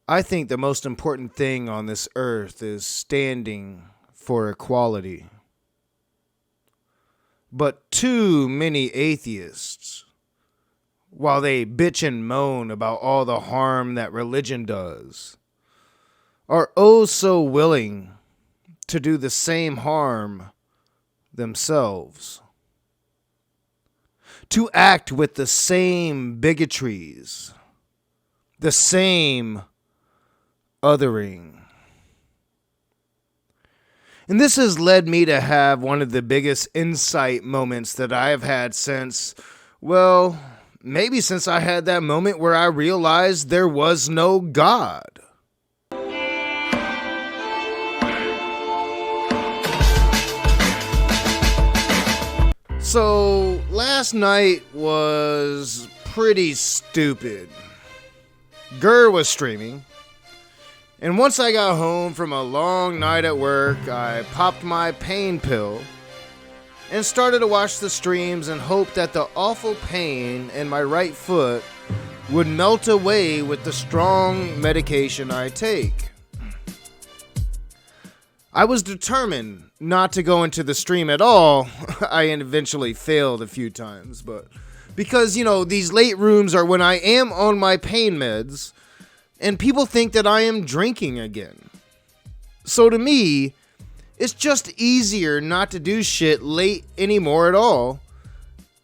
I think the most important thing on this earth is standing for equality. But too many atheists, while they bitch and moan about all the harm that religion does, are oh so willing to do the same harm themselves. To act with the same bigotries, the same othering. And this has led me to have one of the biggest insight moments that I have had since, well, maybe since I had that moment where I realized there was no God. So, last night was pretty stupid. Gurr was streaming, and once I got home from a long night at work, I popped my pain pill and started to watch the streams and hope that the awful pain in my right foot would melt away with the strong medication I take. I was determined not to go into the stream at all. I eventually failed a few times, but because, these late rooms are when I am on my pain meds, and people think that I am drinking again. So to me, it's just easier not to do shit late anymore at all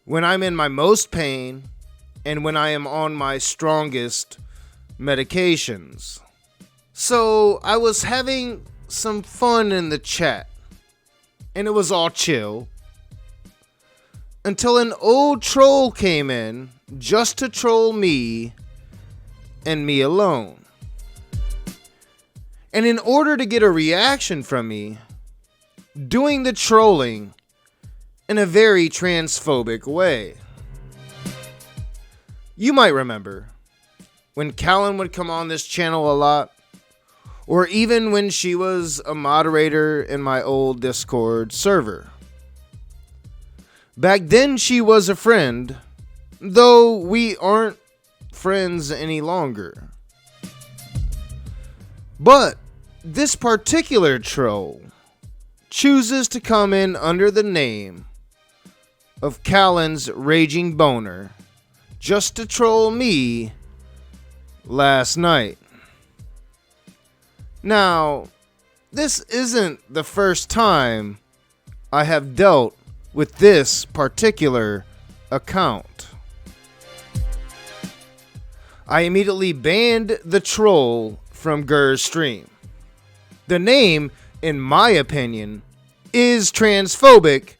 when I'm in my most pain and when I am on my strongest medications. So I was having some fun in the chat, and it was all chill, until an old troll came in just to troll me and me alone. And in order to get a reaction from me, doing the trolling in a very transphobic way. You might remember when Callan would come on this channel a lot, or even when she was a moderator in my old Discord server. Back then she was a friend, though we aren't friends any longer. But this particular troll chooses to come in under the name of Callan's Raging Boner just to troll me last night. Now, this isn't the first time I have dealt with this particular account. I immediately banned the troll from Gurr's stream. The name, in my opinion, is transphobic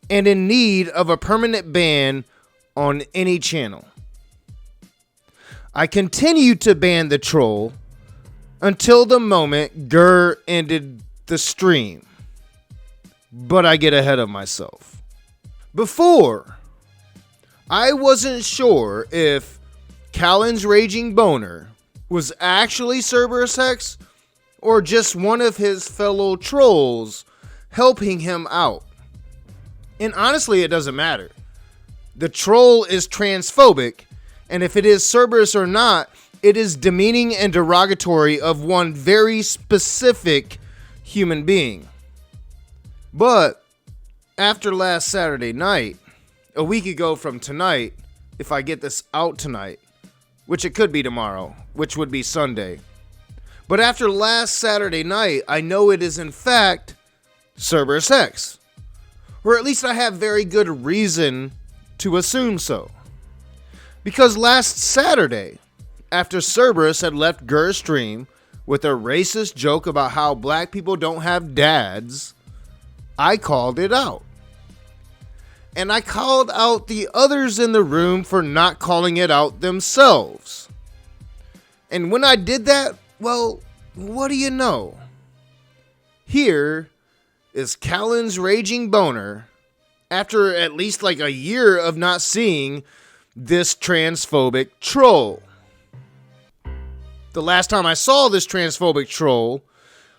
and in need of a permanent ban on any channel. I continue to ban the troll until the moment Gurr ended the stream. But I get ahead of myself. Before, I wasn't sure if Callan's Raging Boner was actually Cerberus Hex or just one of his fellow trolls helping him out. And honestly, it doesn't matter. The troll is transphobic, and if it is Cerberus or not, it is demeaning and derogatory of one very specific human being. But after last Saturday night, a week ago from tonight, if I get this out tonight, which it could be tomorrow, which would be Sunday. But after last Saturday night, I know it is in fact Cerberus Hex. Or at least I have very good reason to assume so. Because last Saturday, after Cerberus had left Gurr's stream with a racist joke about how black people don't have dads, I called it out. And I called out the others in the room for not calling it out themselves. And when I did that, well, what do you know? Here is Callan's Raging Boner, after at least like a year of not seeing this transphobic troll. The last time I saw this transphobic troll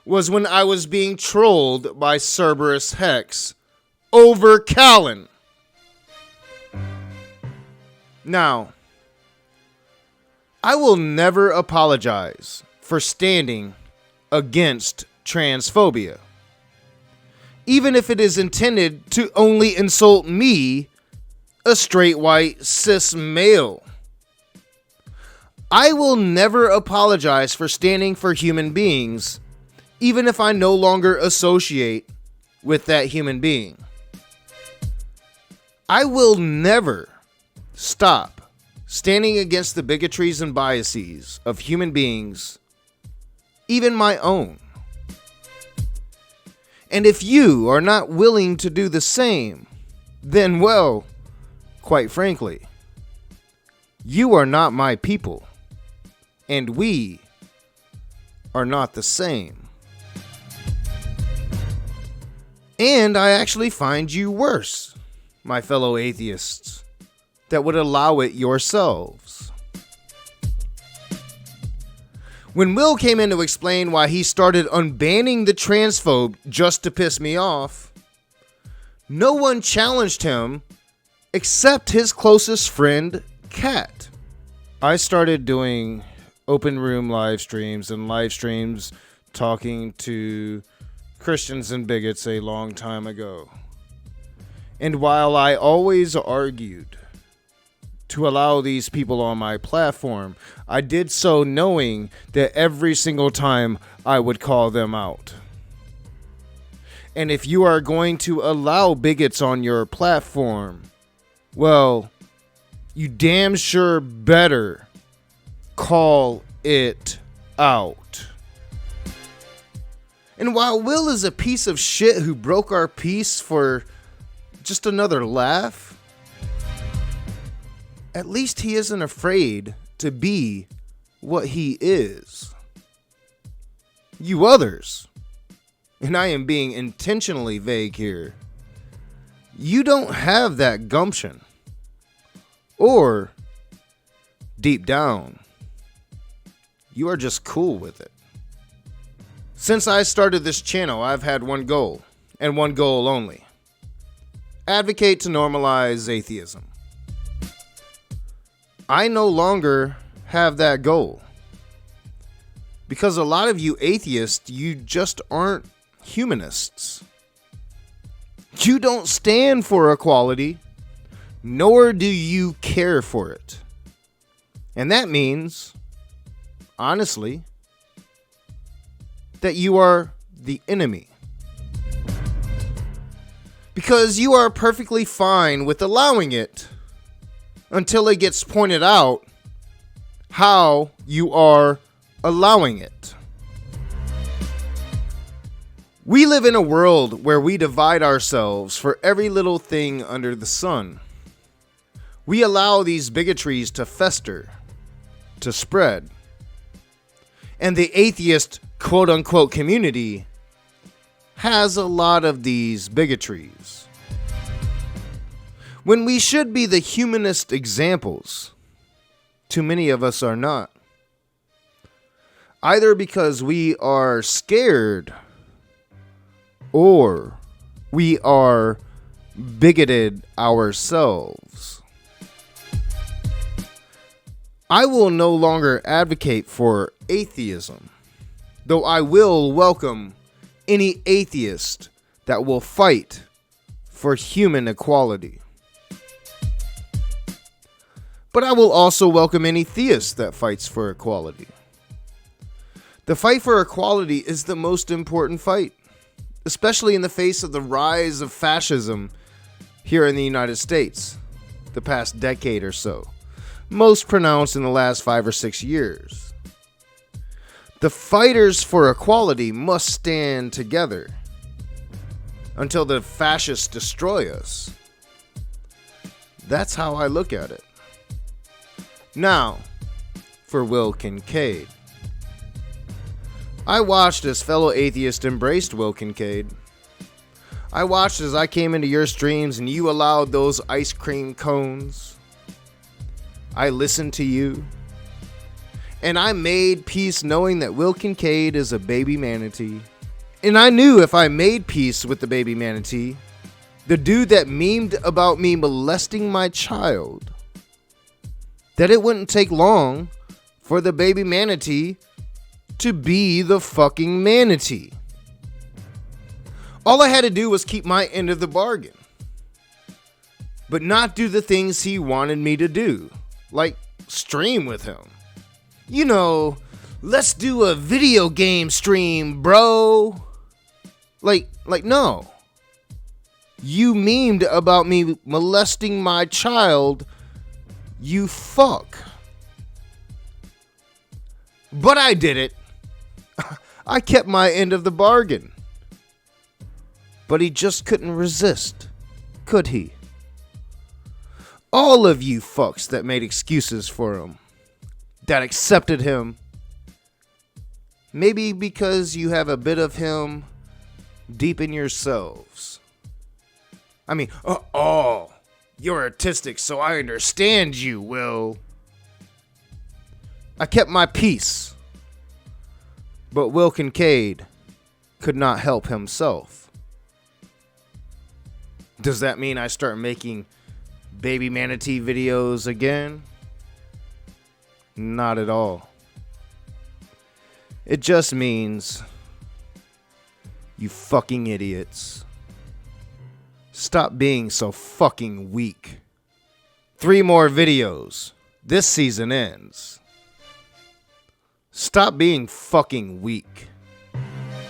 was when I was being trolled by Cerberus Hex over Callan. Now, I will never apologize for standing against transphobia, even if it is intended to only insult me, a straight white cis male. I will never apologize for standing for human beings, even if I no longer associate with that human being. I will never stop standing against the bigotries and biases of human beings, even my own. And if you are not willing to do the same, then, well, quite frankly, you are not my people, and we are not the same. And I actually find you worse, my fellow atheists, that would allow it yourselves. When Will came in to explain why he started unbanning the transphobe just to piss me off, no one challenged him except his closest friend, Kat. I started doing open room live streams and live streams talking to Christians and bigots a long time ago. And while I always argued to allow these people on my platform, I did so knowing that every single time I would call them out. And if you are going to allow bigots on your platform, well, you damn sure better call it out. And while Will is a piece of shit who broke our peace for just another laugh, at least he isn't afraid to be what he is. You others, and I am being intentionally vague here, you don't have that gumption. Or, deep down, you are just cool with it. Since I started this channel, I've had one goal, and one goal only. Advocate to normalize atheism. I no longer have that goal. Because a lot of you atheists, you just aren't humanists. You don't stand for equality, nor do you care for it. And that means, honestly, that you are the enemy. Because you are perfectly fine with allowing it until it gets pointed out how you are allowing it. We live in a world where we divide ourselves for every little thing under the sun. We allow these bigotries to fester, to spread. And the atheist quote-unquote community has a lot of these bigotries. When we should be the humanist examples, too many of us are not. Either because we are scared or we are bigoted ourselves. I will no longer advocate for atheism, though I will welcome any atheist that will fight for human equality. But I will also welcome any theist that fights for equality. The fight for equality is the most important fight, especially in the face of the rise of fascism here in the United States, the past decade or so, most pronounced in the last 5 or 6 years. The fighters for equality must stand together until the fascists destroy us. That's how I look at it. Now, for Will Kincaid. I watched as fellow atheists embraced Will Kincaid. I watched as I came into your streams and you allowed those ice cream cones. I listened to you. And I made peace knowing that Will Kincaid is a baby manatee. And I knew if I made peace with the baby manatee, the dude that memed about me molesting my child, that it wouldn't take long for the baby manatee to be the fucking manatee. All I had to do was keep my end of the bargain, but not do the things he wanted me to do, like stream with him. You know, let's do a video game stream, bro. Like no. You memed about me molesting my child, you fuck. But I did it. I kept my end of the bargain. But he just couldn't resist, could he? All of you fucks that made excuses for him, that accepted him, maybe because you have a bit of him deep in yourselves. I mean, you're artistic, so I understand you, Will. I kept my peace, but Will Kincaid could not help himself. Does that mean I start making baby manatee videos again? Not at all. It just means, you fucking idiots, stop being so fucking weak. 3 more videos. This season ends. Stop being fucking weak.